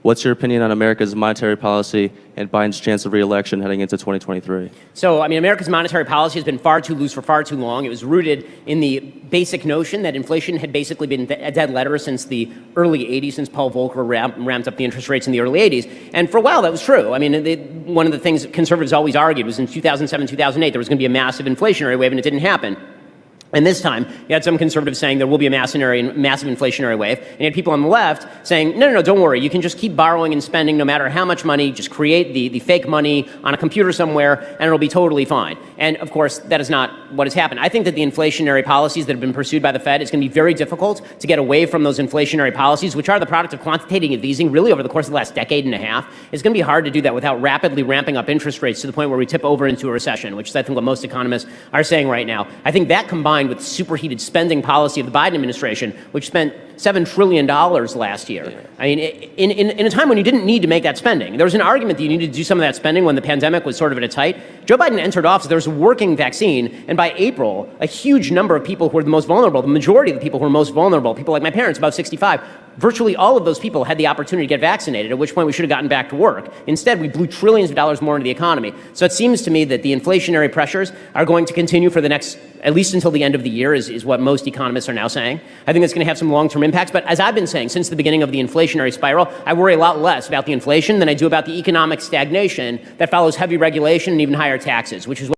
What's your opinion on America's monetary policy and Biden's chance of re-election heading into 2023? So, America's monetary policy has been far too loose for far too long. It was rooted in the basic notion that inflation had basically been a dead letter since the early 80s, since Paul Volcker ramped up the interest rates in the early 80s. And for a while, that was true. One of the things conservatives always argued was in 2007, 2008, there was going to be a massive inflationary wave, and it didn't happen. And this time, you had some conservatives saying there will be a massive inflationary wave, and you had people on the left saying, no, don't worry, you can just keep borrowing and spending no matter how much money, just create the fake money on a computer somewhere, and it'll be totally fine. And of course, that is not what has happened. I think that the inflationary policies that have been pursued by the Fed, it's going to be very difficult to get away from those inflationary policies, which are the product of quantitative easing really over the course of the last decade and a half. It's going to be hard to do that without rapidly ramping up interest rates to the point where we tip over into a recession, which is, I think, what most economists are saying right now. I think that combined with the superheated spending policy of the Biden administration, which spent $7 trillion last year. Yeah. In a time when you didn't need to make that spending. There was an argument that you needed to do some of that spending when the pandemic was sort of at its height. Joe Biden entered office, there was a working vaccine, and by April, a huge number of people who were the most vulnerable, the majority of the people who were most vulnerable, people like my parents, about 65, virtually all of those people had the opportunity to get vaccinated, at which point we should have gotten back to work. Instead, we blew trillions of dollars more into the economy. So it seems to me that the inflationary pressures are going to continue for the next, at least until the end of the year, is what most economists are now saying. I think it's going to have some long-term impacts, but as I've been saying since the beginning of the inflationary spiral, I worry a lot less about the inflation than I do about the economic stagnation that follows heavy regulation and even higher taxes, which is what